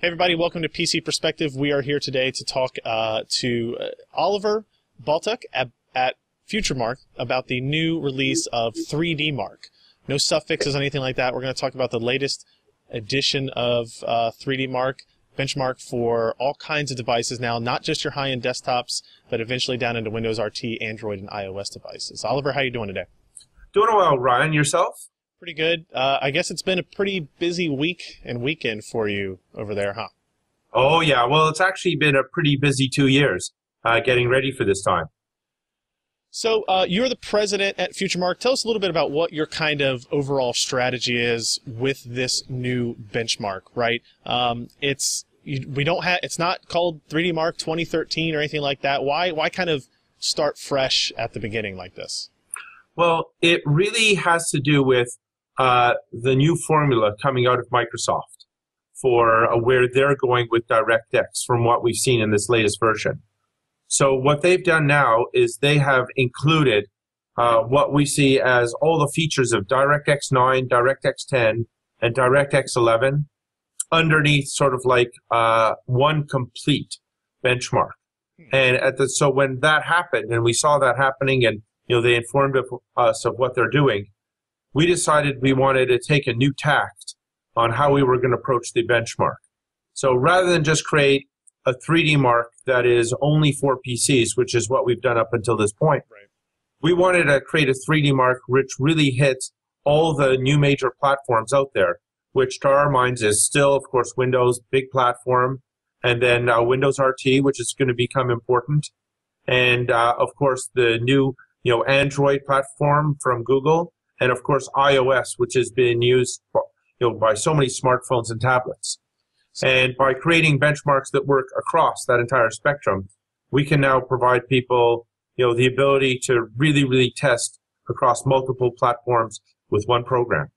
Hey everybody, welcome to PC Perspective. We are here today to talk to Oliver Baltuch at Futuremark about the new release of 3DMark. No suffixes, anything like that. We're going to talk about the latest edition of 3DMark benchmark for all kinds of devices now, not just your high-end desktops, but eventually down into Windows RT, Android, and iOS devices. Oliver, how are you doing today? Doing well, Ryan. Yourself? Pretty good. I guess it's been a pretty busy week and weekend for you over there, huh? Oh, yeah. Well, it's actually been a pretty busy 2 years getting ready for this time. So you're the president at Futuremark. Tell us a little bit about what your kind of overall strategy is with this new benchmark, right? It's not called 3DMark 2013 or anything like that. Why kind of start fresh at the beginning like this? Well, it really has to do with the new formula coming out of Microsoft for where they're going with DirectX from what we've seen in this latest version. So what they've done now is they have included what we see as all the features of DirectX 9, DirectX 10, and DirectX 11 underneath sort of like one complete benchmark. And so when that happened, and we saw that happening, and they informed us of what they're doing, we decided we wanted to take a new tact on how we were going to approach the benchmark. So rather than just create a 3DMark that is only for PCs, which is what we've done up until this point, right, we wanted to create a 3DMark which really hits all the new major platforms out there, which to our minds is still, of course, Windows, big platform, and then Windows RT, which is going to become important, and of course the new Android platform from Google, and of course iOS, which has been used by so many smartphones and tablets. And by creating benchmarks that work across that entire spectrum, we can now provide people the ability to really test across multiple platforms with one program.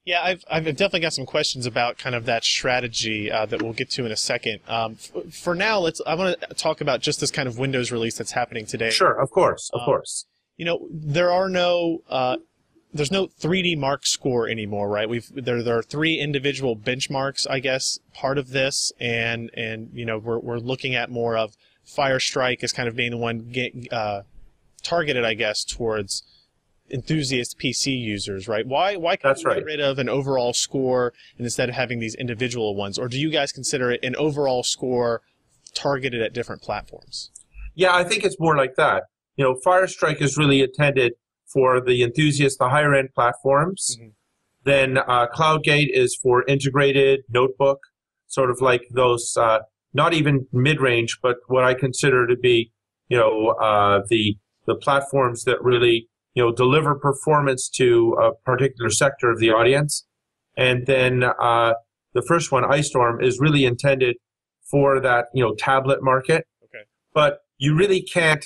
Yeah, I've definitely got some questions about kind of that strategy that we'll get to in a second. For now, I want to talk about just this kind of Windows release that's happening today. Sure, of course. There's no 3DMark score anymore, right? There are three individual benchmarks, I guess, part of this, and we're looking at more of Firestrike as kind of being the one targeted, I guess, towards enthusiast PC users, right? Why can't we get rid of an overall score and instead of having these individual ones? Or do you guys consider it an overall score targeted at different platforms? Yeah, I think it's more like that. Firestrike is really intended for the enthusiasts, the higher end platforms. Mm-hmm. Then CloudGate is for integrated notebook, sort of like those, not even mid-range, but what I consider to be, the platforms that really deliver performance to a particular sector of the audience. And then the first one, Ice Storm, is really intended for that, tablet market. Okay. But you really can't,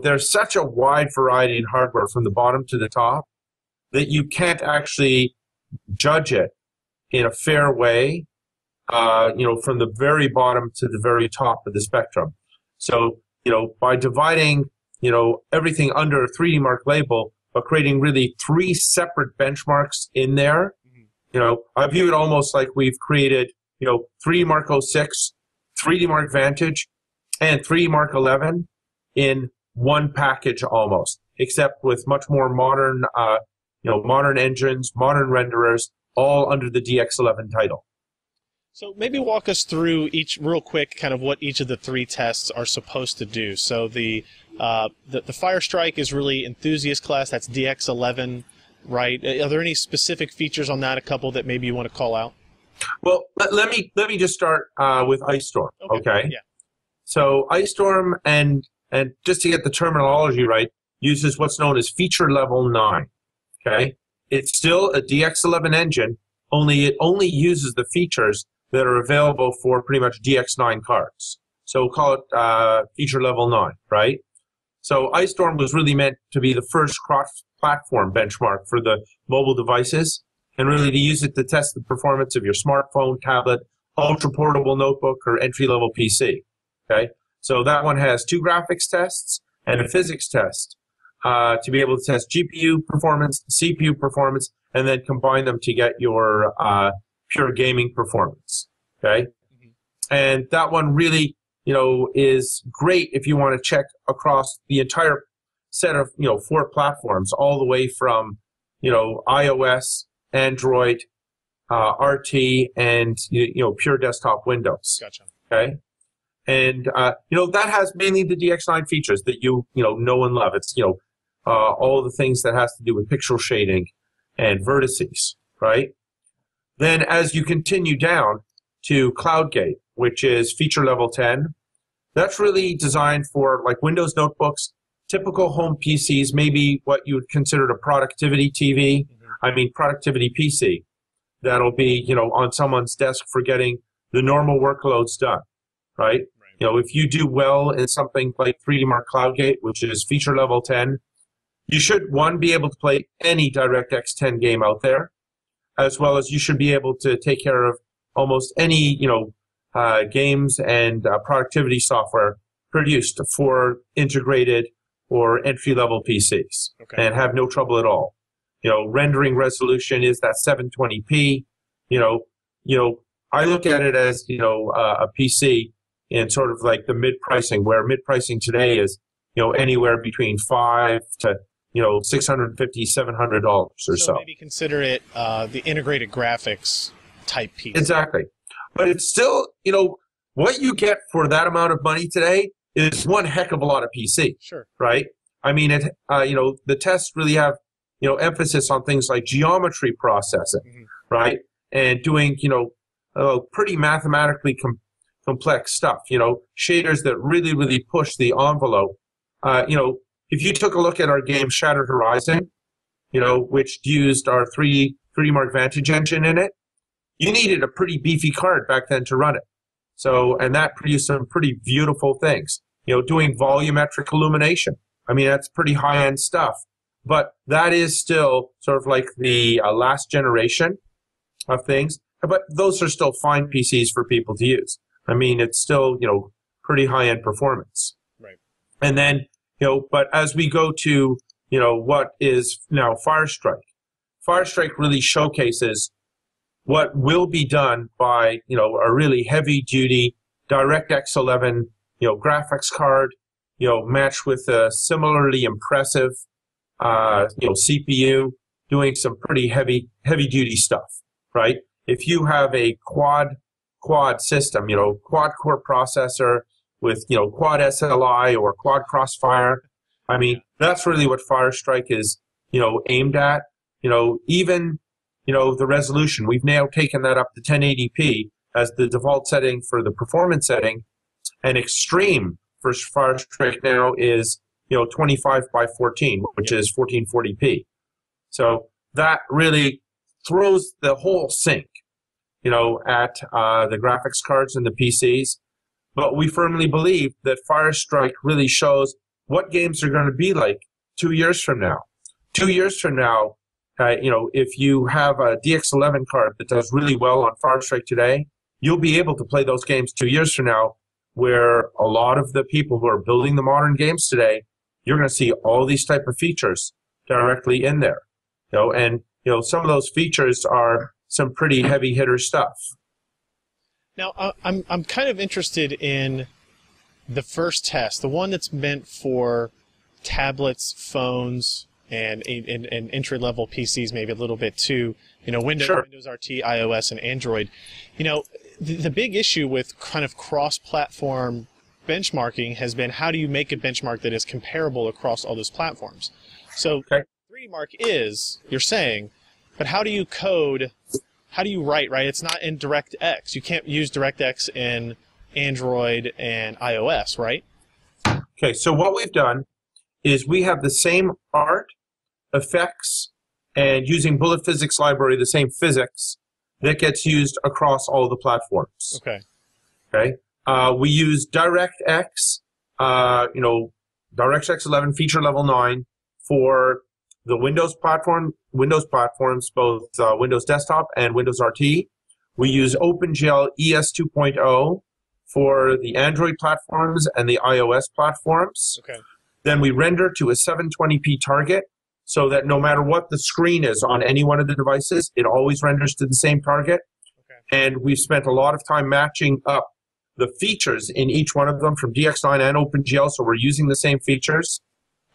there's such a wide variety in hardware from the bottom to the top that you can't actually judge it in a fair way, from the very bottom to the very top of the spectrum. So, by dividing everything under a 3DMark label, but creating really three separate benchmarks in there. Mm-hmm. I view it almost like we've created, 3DMark 06, 3DMark Vantage, and 3DMark 11 in one package almost, except with much more modern, modern engines, modern renderers, all under the DX11 title. So maybe walk us through each real quick, kind of what each of the three tests are supposed to do. So the Firestrike is really enthusiast class. That's DX11, right? Are there any specific features on that? A couple that maybe you want to call out? Well, let me just start with Ice Storm. Okay. Yeah. So Ice Storm and just to get the terminology right, uses what's known as feature level 9. Okay. It's still a DX11 engine, only it only uses the features that are available for pretty much DX9 cards. So we'll call it feature level 9, right? So Ice Storm was really meant to be the first cross-platform benchmark for the mobile devices, and really to use it to test the performance of your smartphone, tablet, ultra-portable notebook, or entry-level PC. Okay, so that one has 2 graphics tests and a physics test to be able to test GPU performance, CPU performance, and then combine them to get your pure gaming performance. Okay, And that one really, is great if you want to check across the entire set of, 4 platforms, all the way from, iOS, Android, RT, and, pure desktop Windows. Gotcha. Okay. And, that has mainly the DX9 features that you know and love. It's, all the things that has to do with pixel shading and vertices, right? Then as you continue down to CloudGate, which is feature level 10, that's really designed for like Windows notebooks, typical home PCs, maybe what you would consider a productivity TV, productivity PC. That'll be, on someone's desk for getting the normal workloads done, right? If you do well in something like 3DMark CloudGate, which is feature level 10, you should, one, be able to play any DirectX 10 game out there, as well as you should be able to take care of almost any, games and productivity software produced for integrated or entry-level PCs, and have no trouble at all. Rendering resolution is that 720p. I look at it as, a PC in sort of like the mid-pricing, where mid-pricing today is, anywhere between $500 to, $650, $700 or so. So maybe consider it the integrated graphics type piece. Exactly. But it's still, what you get for that amount of money today is one heck of a lot of PC. Sure. Right? The tests really have, emphasis on things like geometry processing, right? And doing, pretty mathematically complex stuff, shaders that really, really push the envelope. If you took a look at our game Shattered Horizon, which used our 3DMark Vantage engine in it, you needed a pretty beefy card back then to run it. So, and that produced some pretty beautiful things. Doing volumetric illumination. That's pretty high-end stuff. But that is still sort of like the last generation of things. But those are still fine PCs for people to use. It's still, pretty high-end performance. Right. And then, but as we go to, what is now Firestrike. Firestrike really showcases what will be done by, a really heavy-duty DirectX 11, graphics card, matched with a similarly impressive, CPU, doing some pretty heavy-duty stuff, right? If you have a quad system, quad core processor with, quad SLI or quad crossfire, that's really what Firestrike is, aimed at. Even, the resolution, we've now taken that up to 1080p as the default setting for the performance setting, and extreme for Firestrike now is, 25 by 14, which is 1440p. So that really throws the whole sink, at the graphics cards and the PCs. But we firmly believe that Firestrike really shows what games are going to be like 2 years from now. 2 years from now, if you have a DX11 card that does really well on Firestrike today, you'll be able to play those games 2 years from now, where a lot of the people who are building the modern games today, you're going to see all these type of features directly in there. And some of those features are some pretty heavy hitter stuff. Now, I'm kind of interested in the first test, the one that's meant for tablets, phones, and entry-level PCs, maybe a little bit too. Windows, Sure. Windows RT, iOS, and Android. The big issue with kind of cross-platform benchmarking has been, how do you make a benchmark that is comparable across all those platforms? So 3DMark is, you're saying, but how do you code, how do you write, right? It's not in DirectX. You can't use DirectX in Android and iOS, right? Okay, so what we've done is we have the same art, effects, and using bullet physics library, the same physics that gets used across all the platforms. Okay. We use DirectX, DirectX 11 feature level 9 for the Windows platforms, both Windows Desktop and Windows RT. We use OpenGL ES 2.0 for the Android platforms and the iOS platforms. Okay. Then we render to a 720p target so that no matter what the screen is on any one of the devices, it always renders to the same target. Okay. And we've spent a lot of time matching up the features in each one of them from DX9 and OpenGL, so we're using the same features,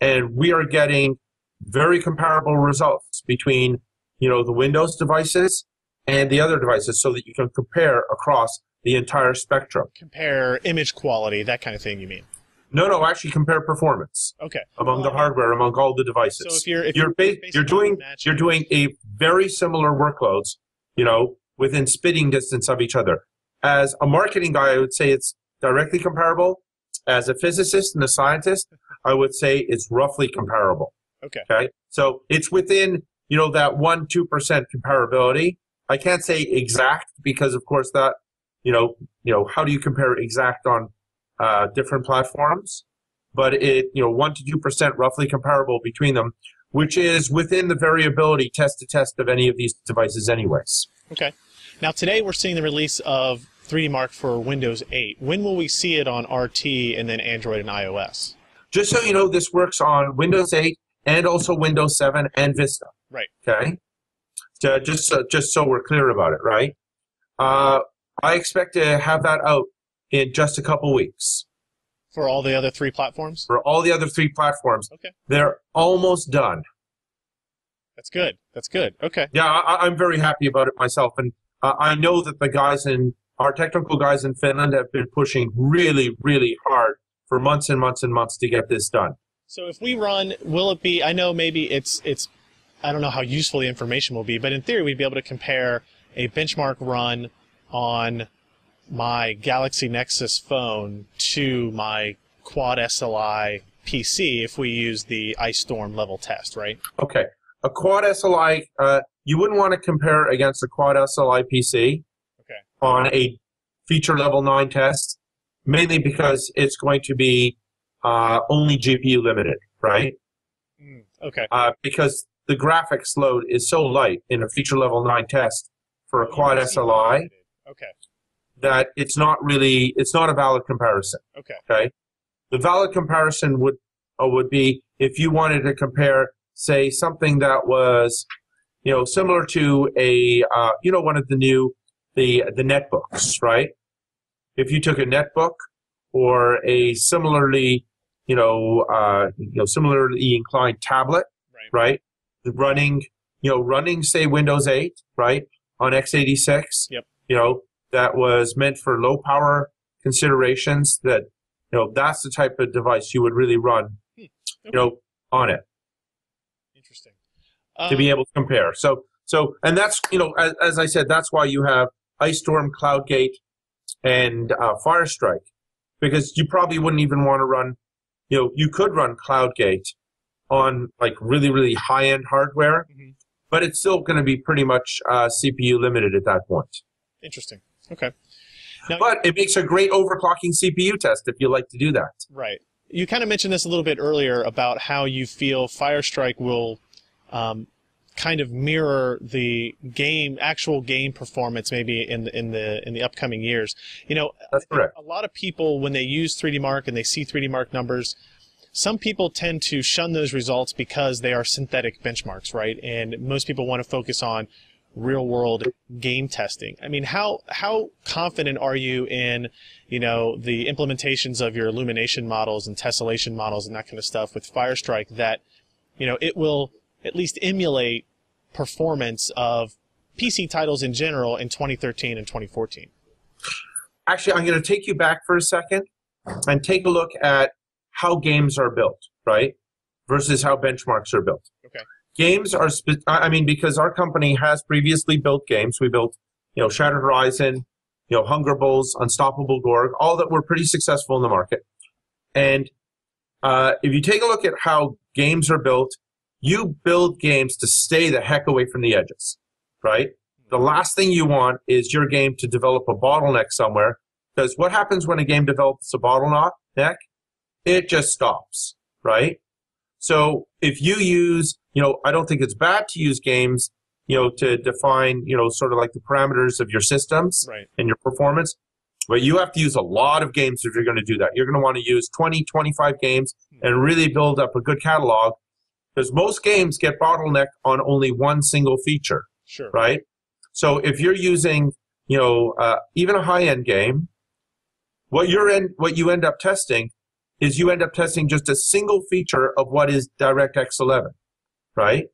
and we are getting very comparable results between, the Windows devices and the other devices, so that you can compare across the entire spectrum. Compare image quality, that kind of thing, you mean? No, actually compare performance. Okay. Among the hardware, among all the devices. So if you're doing a very similar workloads, within spitting distance of each other. As a marketing guy, I would say it's directly comparable. As a physicist and a scientist, I would say it's roughly comparable. Okay. So it's within, that 1-2% comparability. I can't say exact because, of course, that, how do you compare exact on different platforms? But 1 to 2% roughly comparable between them, which is within the variability test to test of any of these devices anyways. Okay. Now today we're seeing the release of 3DMark for Windows 8. When will we see it on RT and then Android and iOS? Just so you know, this works on Windows 8 and also Windows 7 and Vista. Right. Okay. So just so we're clear about it, right? I expect to have that out in just a couple weeks. For all the other 3 platforms? For all the other 3 platforms. Okay. They're almost done. That's good. That's good. Okay. Yeah, I'm very happy about it myself. And I know that our technical guys in Finland have been pushing really, really hard for months and months and months to get this done. So if we run, will it be, I know maybe it's I don't know how useful the information will be, but in theory we'd be able to compare a benchmark run on my Galaxy Nexus phone to my Quad SLI PC if we use the Ice Storm level test, right? Okay. A Quad SLI, you wouldn't want to compare against a Quad SLI PC on a feature level 9 test, mainly because it's going to be only GPU limited, right? Okay. Because the graphics load is so light in a feature level 9 test for a Quad SLI that it's not a valid comparison. Okay. The valid comparison would be if you wanted to compare, say, something that was, similar to a, one of the new, the netbooks, right? If you took a netbook or a similarly, similarly inclined tablet, right? Running, say, Windows 8, right, on x86, that was meant for low power considerations, that, that's the type of device you would really run, on it. Interesting. To be able to compare. So, and that's, as I said, that's why you have Ice Storm, CloudGate, and Firestrike, because you probably wouldn't even want to run, you could run CloudGate on like really, really high-end hardware, but it's still going to be pretty much CPU limited at that point. Interesting. Okay. Now, but it makes a great overclocking CPU test if you like to do that. Right. You kind of mentioned this a little bit earlier about how you feel Firestrike will kind of mirror the actual game performance maybe in the upcoming years. That's correct. A lot of people, when they use 3DMark and they see 3DMark numbers, some people tend to shun those results because they are synthetic benchmarks, right? And most people want to focus on real-world game testing. I mean, how confident are you in, the implementations of your illumination models and tessellation models and that kind of stuff with Firestrike that, it will at least emulate performance of PC titles in general in 2013 and 2014? Actually, I'm going to take you back for a second and take a look at how games are built, right, versus how benchmarks are built. Okay. Games are, because our company has previously built games. We built, Shattered Horizon, Hunger Bulls, Unstoppable Gorg, all that were pretty successful in the market. And if you take a look at how games are built, you build games to stay the heck away from the edges, right? The last thing you want is your game to develop a bottleneck somewhere, because what happens when a game develops a bottleneck? It just stops, right? So if you use, I don't think it's bad to use games, to define, sort of like the parameters of your systems and your performance. But you have to use a lot of games if you're going to do that. You're going to want to use 20, 25 games and really build up a good catalog, because most games get bottlenecked on only one single feature, right? So if you're using, even a high-end game, what you end up testing is you end up testing just a single feature of what is DirectX 11, right?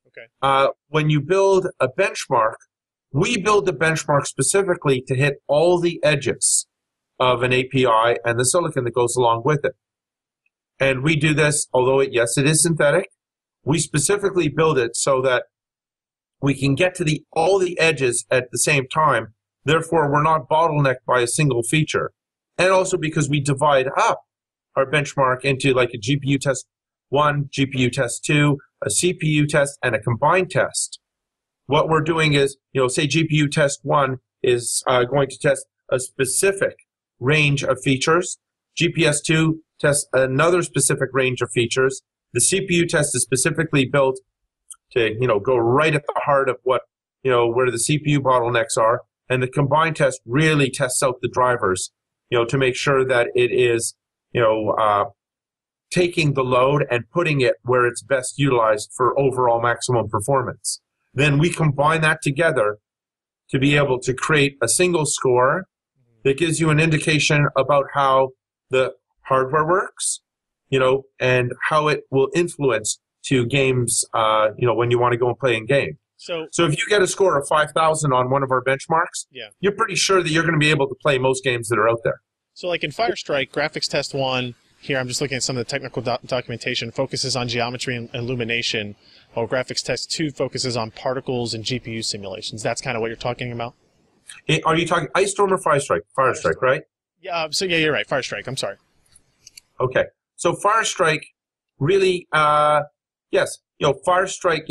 Okay. When you build a benchmark, we build the benchmark specifically to hit all the edges of an API and the silicon that goes along with it. And we do this, although yes, it is synthetic, we specifically build it so that we can get to all the edges at the same time. Therefore, we're not bottlenecked by a single feature. And also because we divide up our benchmark into like a GPU test 1, GPU test 2, a CPU test, and a combined test. What we're doing is, say GPU test 1 is going to test a specific range of features. GPS 2 tests another specific range of features. The CPU test is specifically built to, go right at the heart of what, where the CPU bottlenecks are. And the combined test really tests out the drivers, to make sure that it is, taking the load and putting it where it's best utilized for overall maximum performance. Then we combine that together to be able to create a single score that gives you an indication about how the hardware works, and how it will influence to games, when you want to go and play in game. So if you get a score of 5,000 on one of our benchmarks, you're pretty sure that you're going to be able to play most games that are out there. So like in Firestrike, graphics test 1, here I'm just looking at some of the technical documentation, focuses on geometry and illumination, while graphics test 2 focuses on particles and GPU simulations. That's kind of what you're talking about? Are you talking Ice Storm or Firestrike? Firestrike, right? Yeah, you're right, Firestrike, I'm sorry. Okay, so Firestrike really, yes, Firestrike,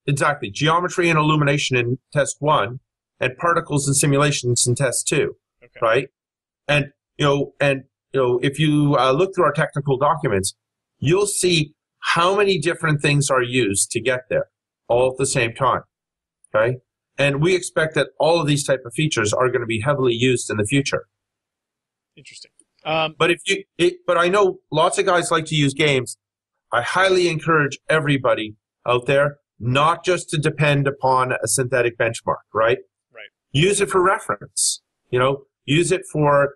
exactly, geometry and illumination in test 1, and particles and simulations in test 2, right? And, if you look through our technical documents, you'll see how many different things are used to get there all at the same time, okay? And we expect that all of these type of features are going to be heavily used in the future. Interesting. But I know lots of guys like to use games. I highly encourage everybody out there not just to depend upon a synthetic benchmark, right? Right. Use it for reference. Use it for,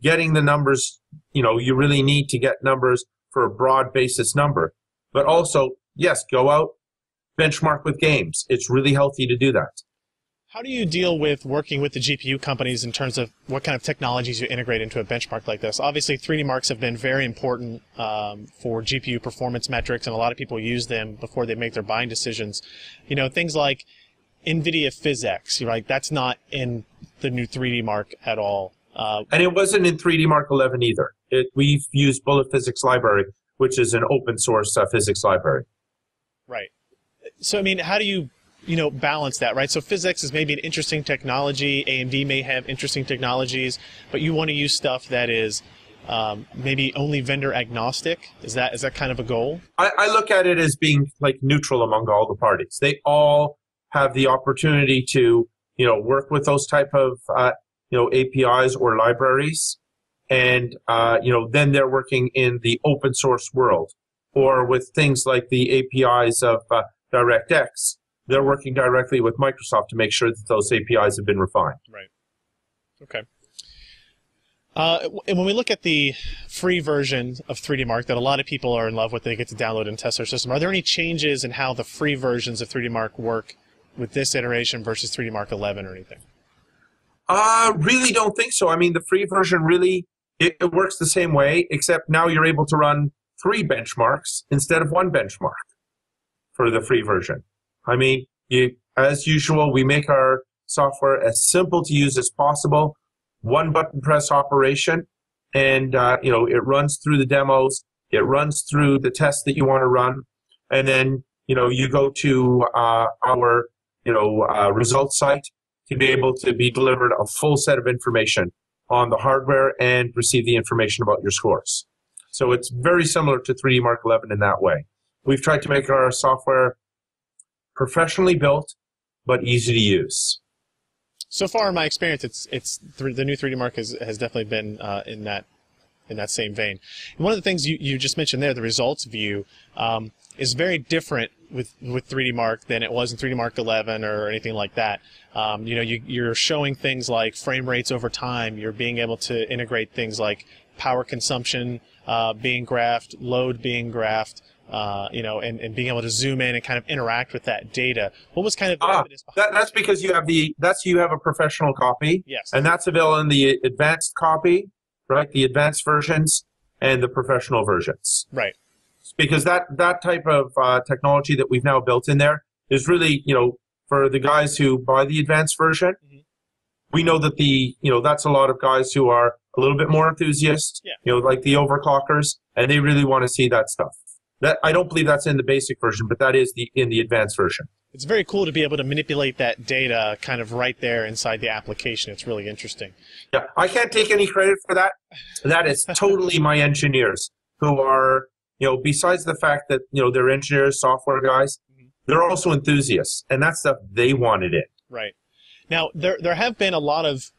getting the numbers, you really need to get numbers for a broad basis number. But also, yes, go out, benchmark with games. It's really healthy to do that. How do you deal with working with the GPU companies in terms of what kind of technologies you integrate into a benchmark like this? Obviously, 3DMarks have been very important for GPU performance metrics, and a lot of people use them before they make their buying decisions. Things like NVIDIA PhysX, right? That's not in the new 3DMark at all. And it wasn't in 3DMark 11 either. We've used Bullet Physics Library, which is an open source physics library. Right. So, how do you balance that, right? So PhysX is maybe an interesting technology. AMD may have interesting technologies, but you want to use stuff that is maybe only vendor agnostic. Is that kind of a goal? I look at it as being like neutral among all the parties. They all have the opportunity to, work with those type of, APIs or libraries. And, then they're working in the open source world, or with things like the APIs of DirectX. They're working directly with Microsoft to make sure that those APIs have been refined. Right. Okay. And when we look at the free version of 3DMark that a lot of people are in love with, they get to download and test their system, are there any changes in how the free versions of 3DMark work with this iteration versus 3DMark 11 or anything? Really don't think so. The free version really, it works the same way, except now you're able to run 3 benchmarks instead of 1 benchmark for the free version. As usual, we make our software as simple to use as possible. 1 button press operation, and it runs through the demos. It runs through the tests that you want to run, and then you go to our results site to be able to be delivered a full set of information on the hardware and receive the information about your scores. So it's very similar to 3DMark 11 in that way. We've tried to make our software professionally built, but easy to use. So far, in my experience, the new 3DMark has definitely been in that same vein. And one of the things you just mentioned there, the results view, is very different with 3D Mark than it was in 3D Mark 11 or anything like that. You know, you're showing things like frame rates over time. You're being able to integrate things like power consumption being graphed, load being graphed, you know, and being able to zoom in and kind of interact with that data. What was kind of the impetus behind that's because you have a professional copy. Yes. And that's available in the advanced copy, right? The advanced versions and the professional versions. Right. Because that type of technology that we've now built in there is really, you know, for the guys who buy the advanced version, we know that that's a lot of guys who are a little bit more enthusiasts, you know, like the overclockers, and they really want to see that stuff. That I don't believe that's in the basic version, but that is in the advanced version. It's very cool to be able to manipulate that data kind of right there inside the application. It's really interesting. Yeah, I can't take any credit for that. That is totally my engineers who are, you know, besides the fact that, you know, they're engineers, software guys, they're also enthusiasts, and that stuff they wanted it. Right. Now, there have been a lot of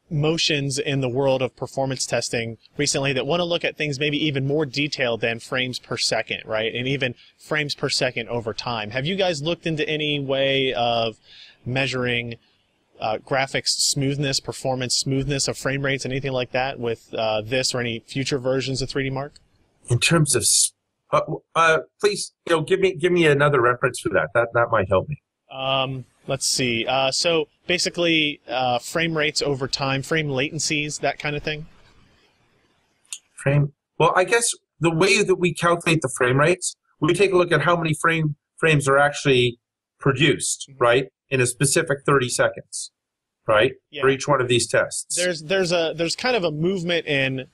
motions in the world of performance testing recently that want to look at things maybe even more detailed than frames per second, right? And even frames per second over time. Have you guys looked into any way of measuring graphics smoothness, performance smoothness of frame rates, anything like that with this or any future versions of 3D Mark? In terms of, please, you know, give me another reference for that. That might help me. Let's see. So basically, frame rates over time, frame latencies, that kind of thing. Well, I guess the way that we calculate the frame rates, we take a look at how many frames are actually produced, right, in a specific 30 seconds, right, for each one of these tests. There's kind of a movement in.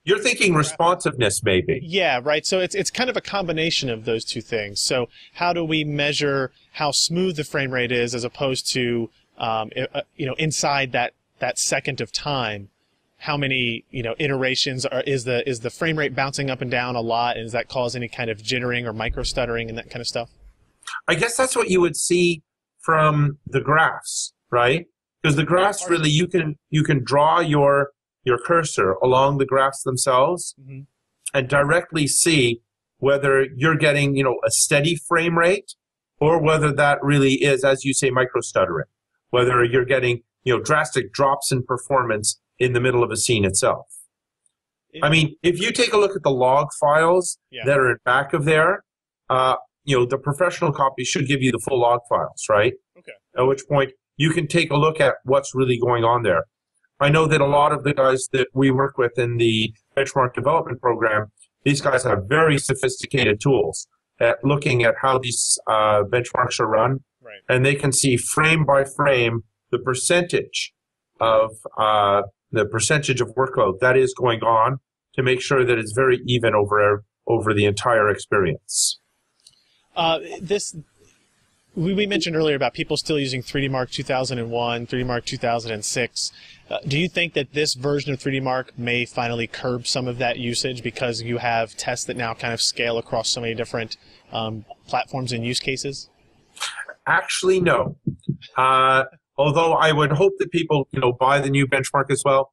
You're thinking responsiveness, maybe. Yeah, right. So it's kind of a combination of those two things. So how do we measure how smooth the frame rate is as opposed to, you know, inside that second of time, how many, you know, iterations is the frame rate bouncing up and down a lot, and does that cause any kind of jittering or micro stuttering and that kind of stuff? I guess that's what you would see from the graphs, right? Because the graphs really you can draw your cursor along the graphs themselves and directly see whether you're getting, you know, a steady frame rate or whether that really is, as you say, micro stuttering, whether you're getting, you know, drastic drops in performance in the middle of a scene itself. I mean, if you take a look at the log files that are in back of there, you know, the professional copy should give you the full log files, right? Okay. At which point you can take a look at what's really going on there. I know that a lot of the guys that we work with in the benchmark development program, these guys have very sophisticated tools at looking at how these benchmarks are run. Right. And they can see frame by frame the percentage of workload that is going on to make sure that it's very even over the entire experience. We mentioned earlier about people still using 3D Mark 2001, 3D Mark 2006. Do you think that this version of 3D Mark may finally curb some of that usage because you have tests that now kind of scale across so many different platforms and use cases? Actually, no. Although I would hope that people, you know, buy the new benchmark as well.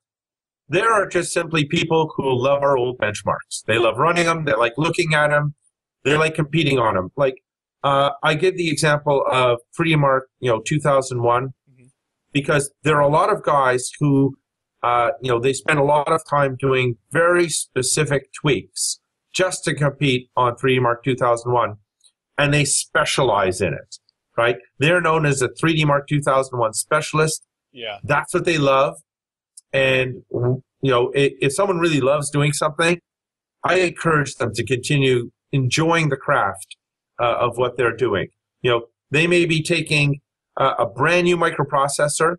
There are just simply people who love our old benchmarks. They love running them. They like looking at them. They like competing on them. Like, I give the example of 3D Mark, you know, 2001, because there are a lot of guys who, you know, they spend a lot of time doing very specific tweaks just to compete on 3D Mark 2001, and they specialize in it, right? They're known as a 3D Mark 2001 specialist. Yeah. That's what they love. And, you know, if someone really loves doing something, I encourage them to continue enjoying the craft of what they're doing. You know, they may be taking a brand new microprocessor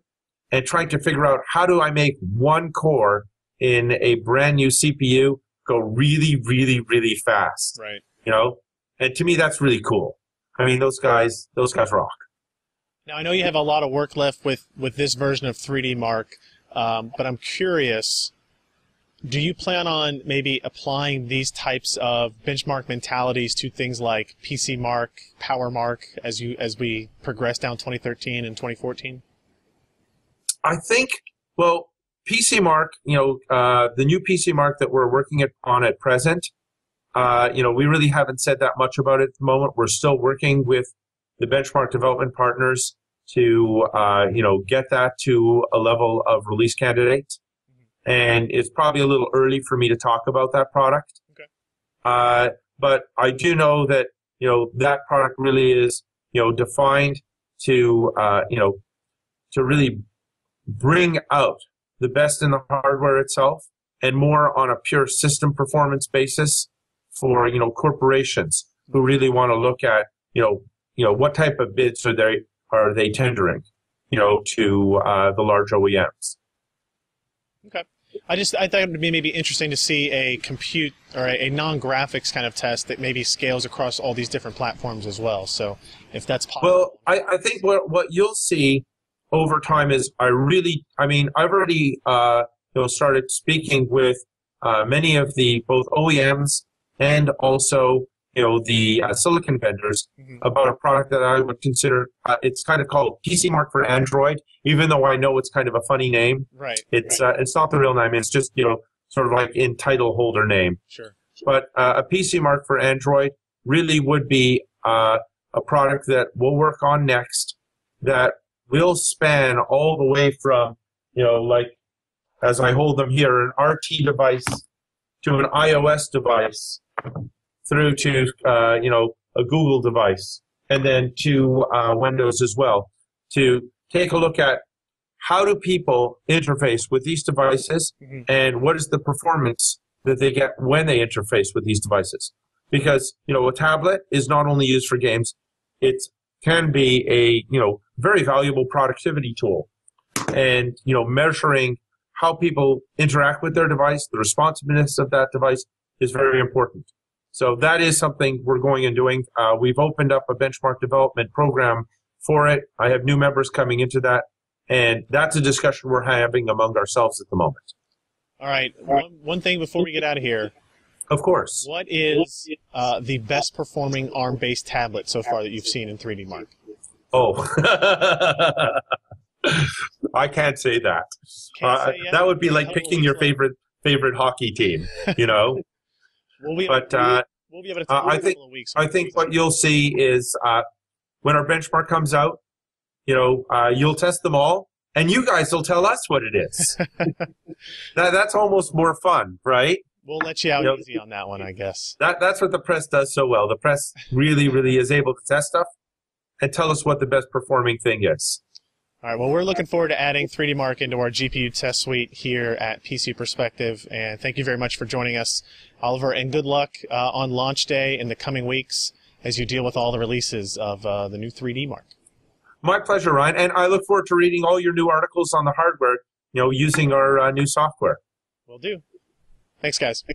and trying to figure out how do I make one core in a brand new CPU go really, really, really fast. Right. You know, and to me that's really cool. I mean, those guys rock. Now I know you have a lot of work left with this version of 3D Mark, but I'm curious. Do you plan on maybe applying these types of benchmark mentalities to things like PC Mark, PowerMark as we progress down 2013 and 2014? I think, well, PC Mark, you know, the new PC Mark that we're working on at present, We really haven't said that much about it at the moment. We're still working with the benchmark development partners to, get that to a level of release candidate. And it's probably a little early for me to talk about that product. Okay. But I do know that, that product really is, defined to, to really bring out the best in the hardware itself and more on a pure system performance basis for, corporations who really want to look at, what type of bids are they tendering, to the large OEMs. Okay. I thought it would be maybe interesting to see a compute or a non-graphics kind of test that maybe scales across all these different platforms as well. So if that's possible. Well, I think what you'll see over time is I've already started speaking with many of the both OEMs and also the silicon vendors about a product that I would consider, it's kind of called PCMark for Android, even though I know it's kind of a funny name. Right. It's not the real name. It's just, sort of like in title holder name. Sure. But a PCMark for Android really would be a product that we'll work on next that will span all the way from, like as I hold them here, an RT device to an iOS device, through to, a Google device, and then to Windows as well, to take a look at how do people interface with these devices and what is the performance that they get when they interface with these devices. Because, a tablet is not only used for games, it can be a, very valuable productivity tool. And, measuring how people interact with their device, the responsiveness of that device is very important. So that is something we're going and doing. We've opened up a benchmark development program for it. I have new members coming into that, and that's a discussion we're having among ourselves at the moment. All right. One thing before we get out of here. Of course. What is the best performing ARM-based tablet so far that you've seen in 3DMark? Oh, I can't say that. That would be like picking your favorite hockey team, We'll be but we'll be able to take a couple of weeks. I think what you'll see is when our benchmark comes out, you'll test them all, and you guys will tell us what it is. That's almost more fun, right? We'll let you out easy on that one, I guess. That's what the press does so well. The press really, really is able to test stuff and tell us what the best performing thing is. All right, well, we're looking forward to adding 3DMark into our GPU test suite here at PC Perspective, and thank you very much for joining us, Oliver, and good luck on launch day in the coming weeks as you deal with all the releases of the new 3DMark. My pleasure, Ryan, and I look forward to reading all your new articles on the hardware, using our new software. Will do. Thanks, guys.